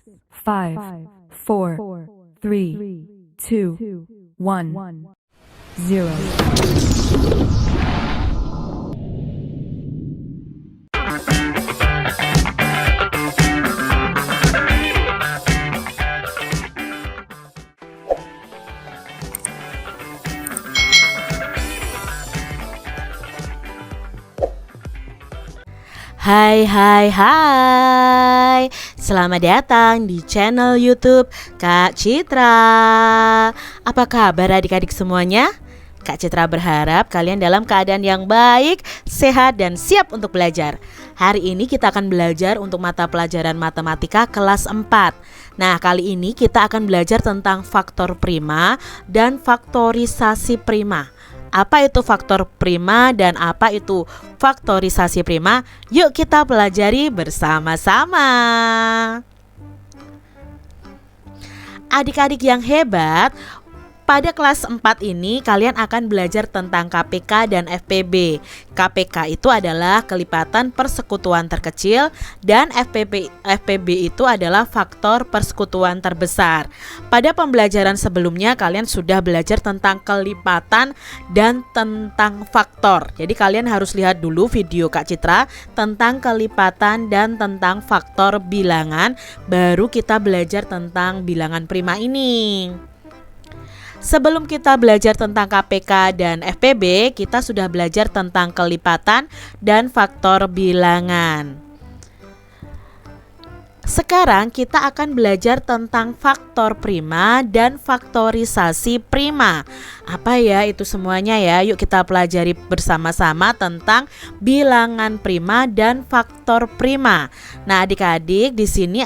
5, 4, 3, 2, 1, 0. Hai, selamat datang di channel YouTube Kak Citra. Apa kabar adik-adik semuanya? Kak Citra berharap kalian dalam keadaan yang baik, sehat, dan siap untuk belajar. Hari ini kita akan belajar untuk mata pelajaran matematika kelas 4. Nah, kali ini kita akan belajar tentang faktor prima dan faktorisasi prima. Apa itu faktor prima dan apa itu faktorisasi prima? Yuk kita pelajari bersama-sama. Adik-adik yang hebat, pada kelas 4 ini kalian akan belajar tentang KPK dan FPB. KPK itu adalah kelipatan persekutuan terkecil dan FPB itu adalah faktor persekutuan terbesar. Pada pembelajaran sebelumnya kalian sudah belajar tentang kelipatan dan tentang faktor. Jadi kalian harus lihat dulu video Kak Citra tentang kelipatan dan tentang faktor bilangan, baru kita belajar tentang bilangan prima ini. Sebelum kita belajar tentang KPK dan FPB, kita sudah belajar tentang kelipatan dan faktor bilangan. Sekarang kita akan belajar tentang faktor prima dan faktorisasi prima. Apa ya itu semuanya ya? Yuk kita pelajari bersama-sama tentang bilangan prima dan faktor prima. Nah, adik-adik di sini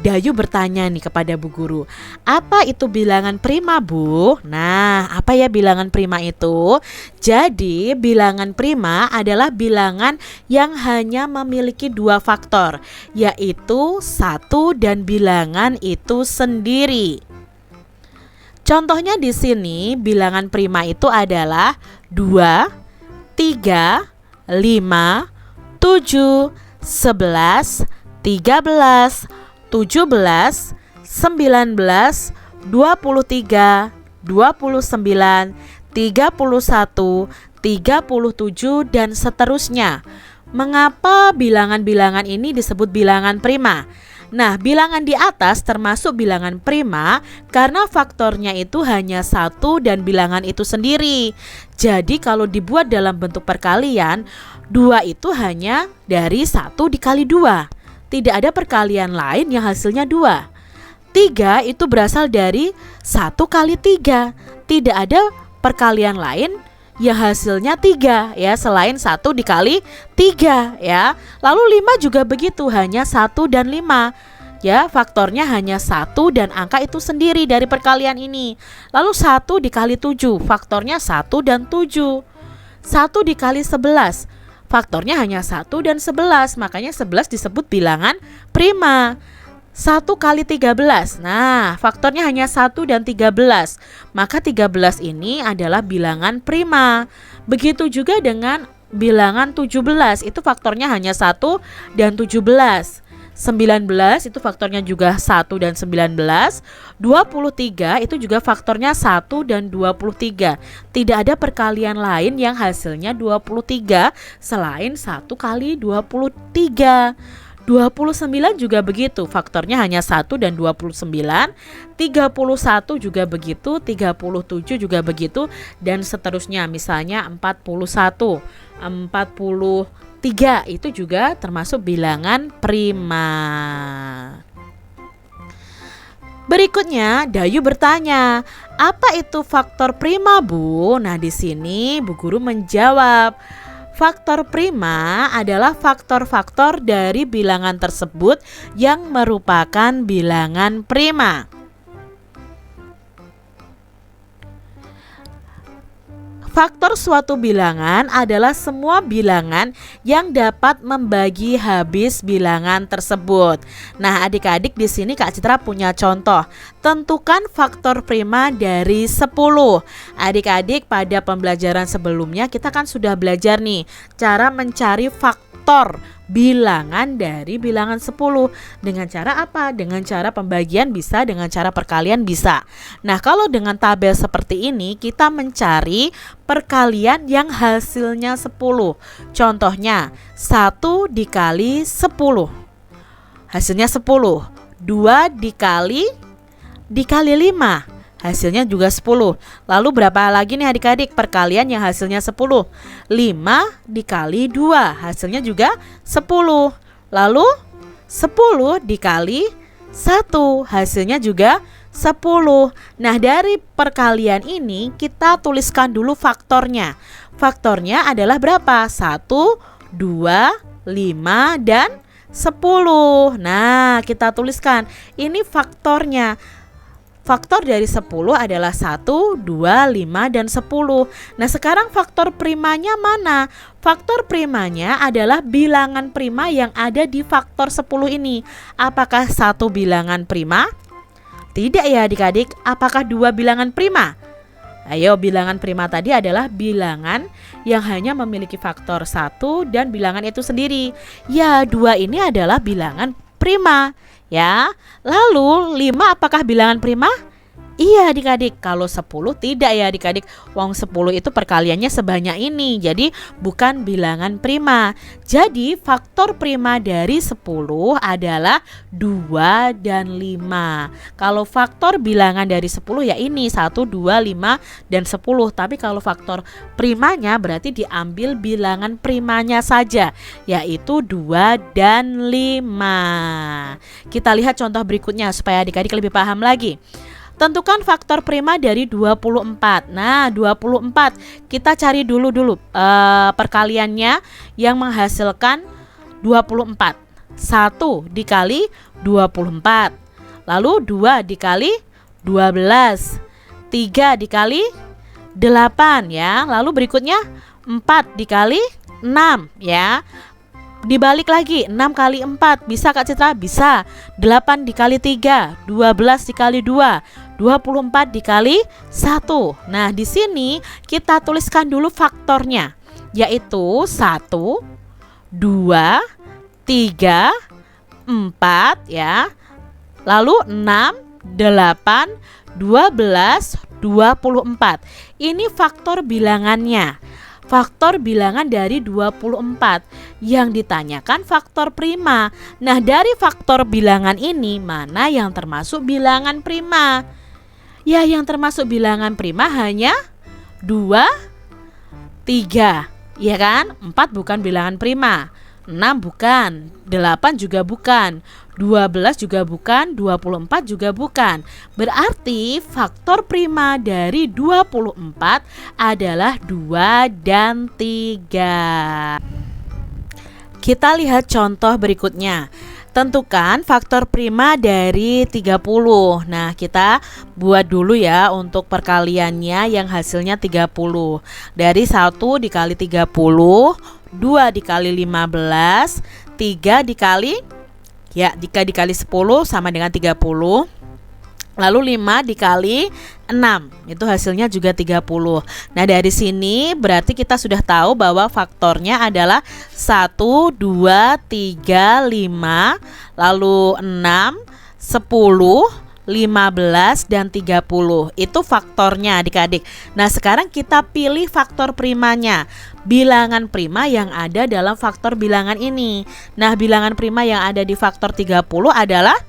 Dayu bertanya nih kepada Bu Guru, apa itu bilangan prima, Bu? Nah, apa ya bilangan prima itu? Jadi, bilangan prima adalah bilangan yang hanya memiliki dua faktor, yaitu 1 dan bilangan itu sendiri. Contohnya di sini, bilangan prima itu adalah 2, 3, 5, 7, 11, 13, 17, 19, 23, 29, 31, 37, dan seterusnya. Mengapa bilangan-bilangan ini disebut bilangan prima? Nah, bilangan di atas termasuk bilangan prima karena faktornya itu hanya 1 dan bilangan itu sendiri. Jadi kalau dibuat dalam bentuk perkalian, 2 itu hanya dari 1 dikali 2. Tidak ada perkalian lain yang hasilnya 2. 3 itu berasal dari 1 kali 3. Tidak ada perkalian lain yang hasilnya 3 ya, selain 1 dikali 3 ya. Lalu 5 juga begitu, hanya 1 dan 5. Ya, faktornya hanya 1 dan angka itu sendiri dari perkalian ini. Lalu 1 dikali 7, faktornya 1 dan 7. 1 dikali 11, faktornya hanya 1 dan 11, makanya 11 disebut bilangan prima. 1 kali 13, nah faktornya hanya 1 dan 13, maka 13 ini adalah bilangan prima. Begitu juga dengan bilangan 17, itu faktornya hanya 1 dan 17. 19 itu faktornya juga 1 dan 19. 23 itu juga faktornya 1 dan 23. Tidak ada perkalian lain yang hasilnya 23 selain 1 kali 23. 29 juga begitu, faktornya hanya 1 dan 29. 31 juga begitu, 37 juga begitu, dan seterusnya. Misalnya 41, 43 itu juga termasuk bilangan prima. Berikutnya, Dayu bertanya, apa itu faktor prima, Bu? Nah, di sini Bu Guru menjawab, faktor prima adalah faktor-faktor dari bilangan tersebut yang merupakan bilangan prima. Faktor suatu bilangan adalah semua bilangan yang dapat membagi habis bilangan tersebut. Nah, adik-adik di sini Kak Citra punya contoh. Tentukan faktor prima dari 10. Adik-adik pada pembelajaran sebelumnya kita kan sudah belajar nih cara mencari faktor bilangan dari bilangan 10. Dengan cara apa? Dengan cara pembagian bisa, dengan cara perkalian bisa. Nah, kalau dengan tabel seperti ini kita mencari perkalian yang hasilnya 10. Contohnya 1 dikali 10 hasilnya 10. 2 dikali 5 hasilnya juga 10. Lalu berapa lagi nih adik-adik perkalian yang hasilnya 10? 5 dikali 2 hasilnya juga 10. Lalu 10 dikali 1 hasilnya juga 10. Nah, dari perkalian ini kita tuliskan dulu faktornya. Faktornya adalah berapa? 1, 2, 5, dan 10. Nah, kita tuliskan. Ini faktornya. Faktor dari 10 adalah 1, 2, 5, dan 10. Nah, sekarang faktor primanya mana? Faktor primanya adalah bilangan prima yang ada di faktor 10 ini. Apakah satu bilangan prima? Tidak ya adik-adik. Apakah dua bilangan prima? Ayo, bilangan prima tadi adalah bilangan yang hanya memiliki faktor 1 dan bilangan itu sendiri. Ya, 2 ini adalah bilangan prima. Ya, lalu 5 apakah bilangan prima? Iya adik-adik, kalau 10 tidak ya adik-adik. Wong 10 itu perkaliannya sebanyak ini, jadi bukan bilangan prima. Jadi faktor prima dari 10 adalah 2 dan 5. Kalau faktor bilangan dari 10 ya ini 1, 2, 5, dan 10. Tapi kalau faktor primanya berarti diambil bilangan primanya saja, yaitu 2 dan 5. Kita lihat contoh berikutnya supaya adik-adik lebih paham lagi. Tentukan faktor prima dari 24. Nah, 24 kita cari dulu perkaliannya yang menghasilkan 24. 1 dikali 24. Lalu 2 dikali 12. 3 dikali 8 ya. Lalu berikutnya 4 dikali 6 ya. Dibalik lagi 6 kali 4. Bisa Kak Citra? Bisa. 8 dikali 3, 12 dikali 2, 24 dikali 1. Nah, di sini kita tuliskan dulu faktornya, yaitu 1, 2, 3, 4 ya. Lalu 6, 8, 12, 24. Ini faktor bilangannya. Faktor bilangan dari 24. Yang ditanyakan faktor prima. Nah, dari faktor bilangan ini mana yang termasuk bilangan prima? Ya, yang termasuk bilangan prima hanya 2, 3. Ya kan? 4 bukan bilangan prima, 6 bukan, 8 juga bukan, 12 juga bukan, 24 juga bukan. Berarti faktor prima dari 24 adalah 2 dan 3. Kita lihat contoh berikutnya. Tentukan faktor prima dari 30. Nah, kita buat dulu ya untuk perkaliannya yang hasilnya 30. Dari 1 dikali 30, 2 dikali 15, 3 dikali 10 sama dengan 30. Lalu 5 dikali 6, itu hasilnya juga 30. Nah, dari sini berarti kita sudah tahu bahwa faktornya adalah 1, 2, 3, 5, lalu 6, 10, 15, dan 30. Itu faktornya adik-adik. Nah, sekarang kita pilih faktor primanya, bilangan prima yang ada dalam faktor bilangan ini. Nah, bilangan prima yang ada di faktor 30 adalah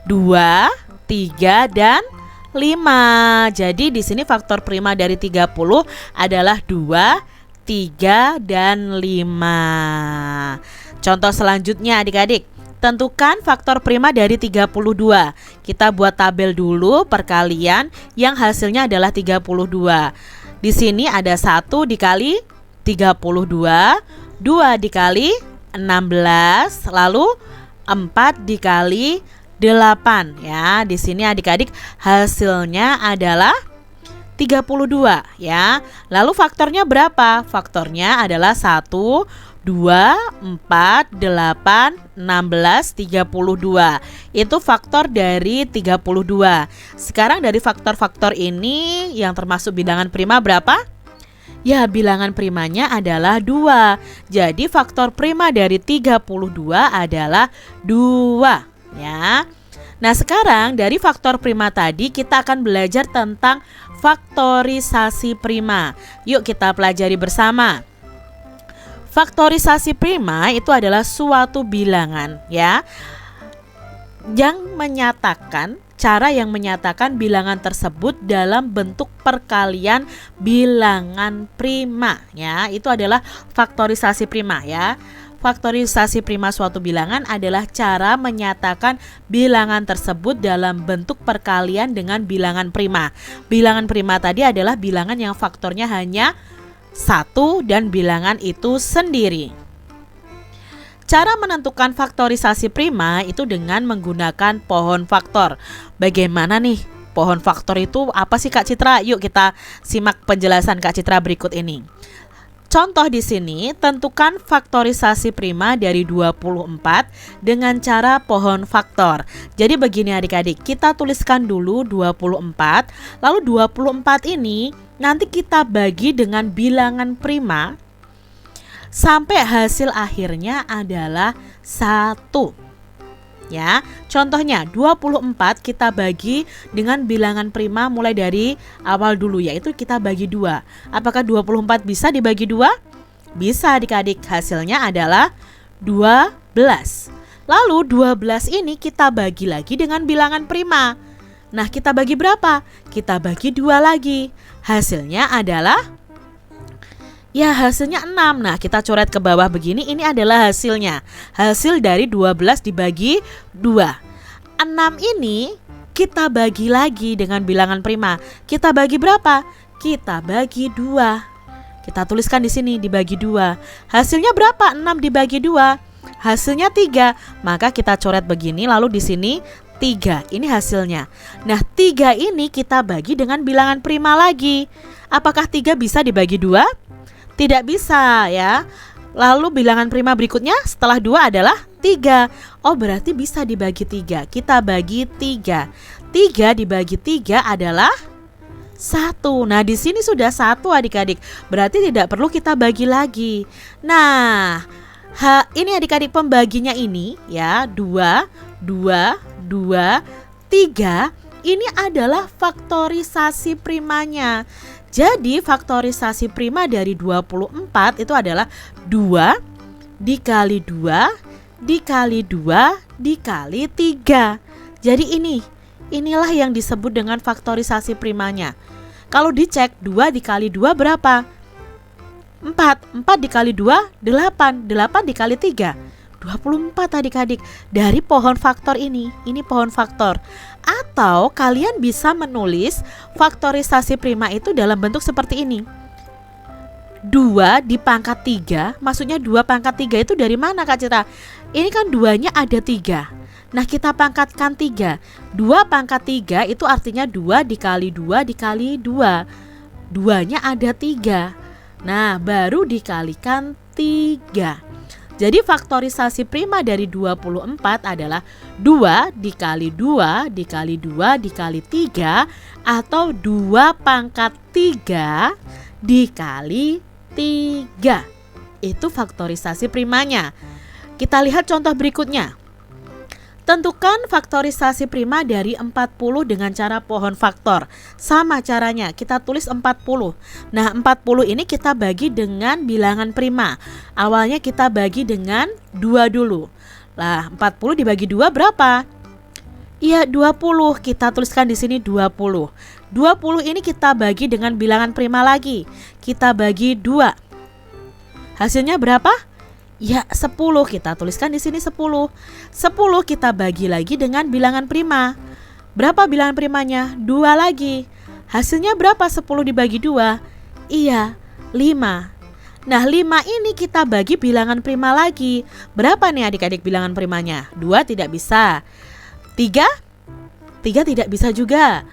2, 3, dan 5. Jadi di sini faktor prima dari 30 adalah 2, 3, dan 5. Contoh selanjutnya adik-adik. Tentukan faktor prima dari 32. Kita buat tabel dulu perkalian yang hasilnya adalah 32. Di sini ada 1 dikali 32, 2 dikali 16, lalu 4 dikali 8 ya. Di sini adik-adik hasilnya adalah 32 ya. Lalu faktornya berapa? Faktornya adalah 1, 2, 4, 8, 16, 32. Itu faktor dari 32. Sekarang dari faktor-faktor ini yang termasuk bilangan prima berapa? Ya, bilangan primanya adalah 2. Jadi faktor prima dari 32 adalah 2, ya. Nah, sekarang dari faktor prima tadi kita akan belajar tentang faktorisasi prima. Yuk kita pelajari bersama. Faktorisasi prima itu adalah suatu bilangan, ya, cara yang menyatakan bilangan tersebut dalam bentuk perkalian bilangan prima, ya. Itu adalah faktorisasi prima, ya. Faktorisasi prima suatu bilangan adalah cara menyatakan bilangan tersebut dalam bentuk perkalian dengan bilangan prima. Bilangan prima tadi adalah bilangan yang faktornya hanya 1 dan bilangan itu sendiri. Cara menentukan faktorisasi prima itu dengan menggunakan pohon faktor. Bagaimana nih pohon faktor itu apa sih Kak Citra? Yuk kita simak penjelasan Kak Citra berikut ini. Contoh di sini, tentukan faktorisasi prima dari 24 dengan cara pohon faktor. Jadi begini adik-adik, kita tuliskan dulu 24, lalu 24 ini nanti kita bagi dengan bilangan prima sampai hasil akhirnya adalah 1. Ya, contohnya 24 kita bagi dengan bilangan prima mulai dari awal dulu, yaitu kita bagi 2. Apakah 24 bisa dibagi 2? Bisa adik-adik, hasilnya adalah 12. Lalu 12 ini kita bagi lagi dengan bilangan prima. Nah, kita bagi berapa? Kita bagi 2 lagi. Hasilnya adalah hasilnya 6. Nah, kita coret ke bawah begini, ini adalah hasilnya. Hasil dari 12 dibagi 2. 6 ini kita bagi lagi dengan bilangan prima. Kita bagi berapa? Kita bagi 2. Kita tuliskan di sini dibagi 2. Hasilnya berapa? 6 dibagi 2. Hasilnya 3. Maka kita coret begini, lalu di sini 3. Ini hasilnya. Nah, 3 ini kita bagi dengan bilangan prima lagi. Apakah 3 bisa dibagi 2? Tidak bisa, ya. Lalu bilangan prima berikutnya setelah 2 adalah 3. Oh, berarti bisa dibagi 3. Kita bagi 3. 3 dibagi 3 adalah 1. Nah, di sini sudah 1 adik-adik. Berarti tidak perlu kita bagi lagi. Nah, ini adik-adik pembaginya ini, ya, 2, 2, 2, 3. Ini adalah faktorisasi primanya. Jadi faktorisasi prima dari 24 itu adalah 2 dikali 2 dikali 2 dikali 3. Jadi inilah yang disebut dengan faktorisasi primanya. Kalau dicek 2 dikali 2 berapa? 4. 4 dikali 2 8. 8 dikali 3 24 adik-adik. Dari pohon faktor ini pohon faktor. Atau kalian bisa menulis faktorisasi prima itu dalam bentuk seperti ini. 2 dipangkat 3, maksudnya 2 pangkat 3 itu dari mana Kak Citra? Ini kan 2-nya ada 3. Nah, kita pangkatkan 3. 2 pangkat 3 itu artinya 2 dikali 2 dikali 2. 2-nya ada 3. Nah, baru dikalikan 3. Jadi faktorisasi prima dari 24 adalah 2 dikali 2 dikali 2 dikali 3 atau 2 pangkat 3 dikali 3. Itu faktorisasi primanya. Kita lihat contoh berikutnya. Tentukan faktorisasi prima dari 40 dengan cara pohon faktor. Sama caranya, kita tulis 40. Nah, 40 ini kita bagi dengan bilangan prima. Awalnya kita bagi dengan 2 dulu. Lah, 40 dibagi 2 berapa? Iya, 20. Kita tuliskan di sini 20. 20 ini kita bagi dengan bilangan prima lagi. Kita bagi 2. Hasilnya berapa? Ya, 10. Kita tuliskan di sini 10. 10 kita bagi lagi dengan bilangan prima. Berapa bilangan primanya? 2 lagi. Hasilnya berapa 10 dibagi 2? Iya, 5. Nah, 5 ini kita bagi bilangan prima lagi. Berapa nih adik-adik bilangan primanya? 2 tidak bisa. 3? 3 tidak bisa juga.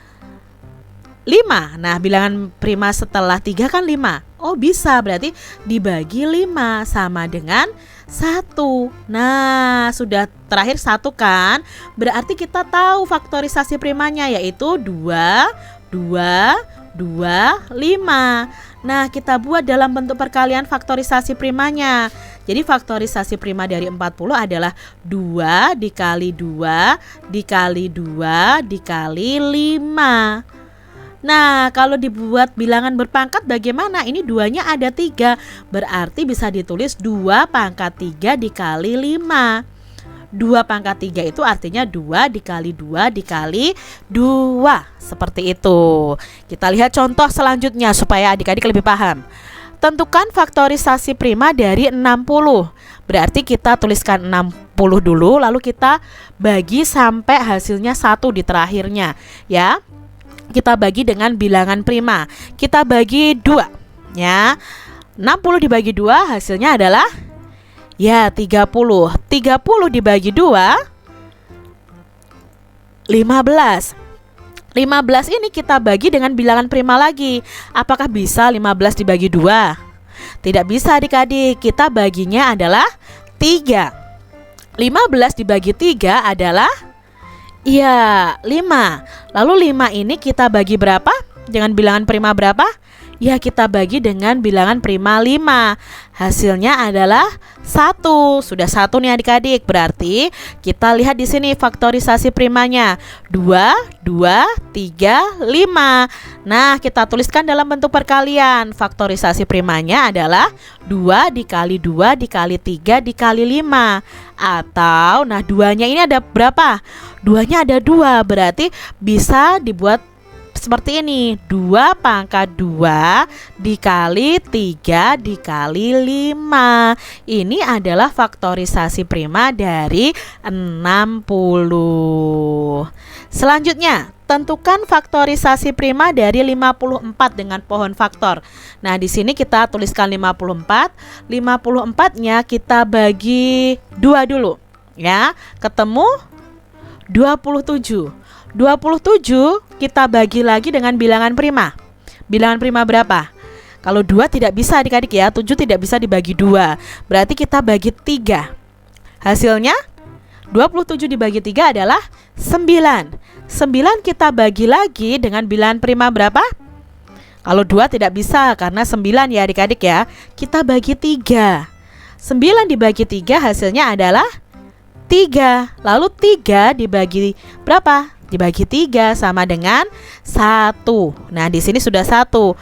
5. Nah, bilangan prima setelah 3 kan 5. Oh, bisa, berarti dibagi 5 sama dengan 1. Nah, sudah terakhir 1 kan? Berarti kita tahu faktorisasi primanya, yaitu 2, 2, 2, 5. Nah, kita buat dalam bentuk perkalian faktorisasi primanya. Jadi faktorisasi prima dari 40 adalah 2 dikali 2 dikali 2 dikali 5. Nah, kalau dibuat bilangan berpangkat bagaimana? Ini 2-nya ada 3, berarti bisa ditulis 2 pangkat 3 dikali 5. 2 pangkat 3 itu artinya 2 dikali 2 dikali 2. Seperti itu. Kita lihat contoh selanjutnya supaya adik-adik lebih paham. Tentukan faktorisasi prima dari 60. Berarti kita tuliskan 60 dulu, lalu kita bagi sampai hasilnya 1 di terakhirnya, ya. Kita bagi dengan bilangan prima. Kita bagi 2, ya. 60 dibagi 2 hasilnya adalah ya 30. 30 dibagi 2 15. 15 ini kita bagi dengan bilangan prima lagi. Apakah bisa 15 dibagi 2? Tidak bisa adik-adik. Kita baginya adalah 3. 15 dibagi 3 adalah ya 5. Lalu 5 ini kita bagi berapa? Dengan bilangan prima berapa? Ya, kita bagi dengan bilangan prima 5. Hasilnya adalah 1. Sudah 1 nih adik-adik. Berarti kita lihat di sini faktorisasi primanya 2, 2, 3, 5. Nah, kita tuliskan dalam bentuk perkalian. Faktorisasi primanya adalah 2 dikali 2 dikali 3 dikali 5. Atau, nah 2-nya ini ada berapa? 2-nya ada 2, berarti bisa dibuat seperti ini, 2 pangkat 2 dikali 3 dikali 5. Ini adalah faktorisasi prima dari 60. Selanjutnya, tentukan faktorisasi prima dari 54 dengan pohon faktor. Nah, di sini kita tuliskan 54. 54-nya kita bagi 2 dulu, ya. Ketemu 27. 27 kita bagi lagi dengan bilangan prima. Bilangan prima berapa? Kalau 2 tidak bisa adik-adik ya, 7 tidak bisa dibagi 2. Berarti kita bagi 3. Hasilnya 27 dibagi 3 adalah 9. 9 kita bagi lagi dengan bilangan prima berapa? Kalau 2 tidak bisa karena 9 ya adik-adik ya. Kita bagi 3. 9 dibagi 3 hasilnya adalah 3. Lalu 3 dibagi berapa? Dibagi 3 sama dengan 1. Nah, di sini sudah 1.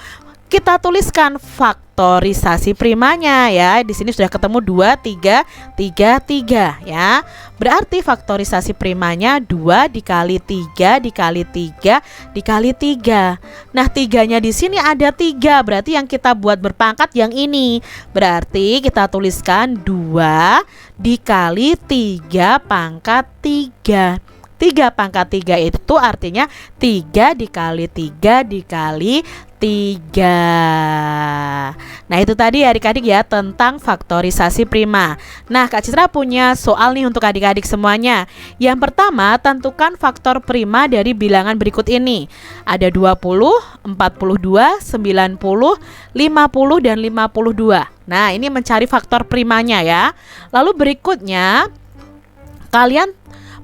Kita tuliskan faktorisasi primanya ya. Di sini sudah ketemu 2, 3, 3, 3 ya. Berarti faktorisasi primanya 2 dikali 3 dikali 3 dikali 3. Nah, 3-nya di sini ada 3. Berarti yang kita buat berpangkat yang ini. Berarti kita tuliskan 2 dikali 3 pangkat 3. 3 pangkat 3 itu artinya 3 dikali 3 dikali 3. Nah, itu tadi adik-adik ya tentang faktorisasi prima. Nah, Kak Citra punya soal nih untuk adik-adik semuanya. Yang pertama, tentukan faktor prima dari bilangan berikut ini. Ada 20, 42, 90, 50, dan 52. Nah, ini mencari faktor primanya ya. Lalu berikutnya, kalian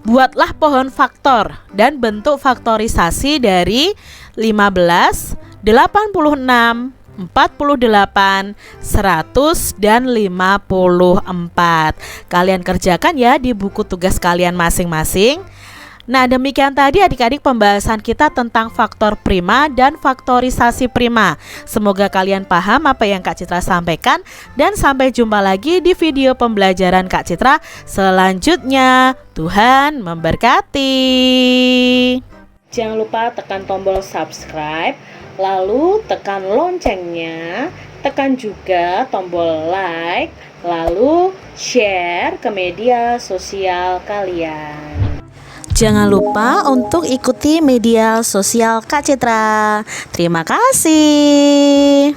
buatlah pohon faktor dan bentuk faktorisasi dari 15, 86, 48, 100, dan 54. Kalian kerjakan ya di buku tugas kalian masing-masing. Nah, demikian tadi adik-adik pembahasan kita tentang faktor prima dan faktorisasi prima. Semoga kalian paham apa yang Kak Citra sampaikan. Dan sampai jumpa lagi di video pembelajaran Kak Citra selanjutnya. Tuhan memberkati. Jangan lupa tekan tombol subscribe, lalu tekan loncengnya, tekan juga tombol like, lalu share ke media sosial kalian. Jangan lupa untuk ikuti media sosial Kak Citra. Terima kasih.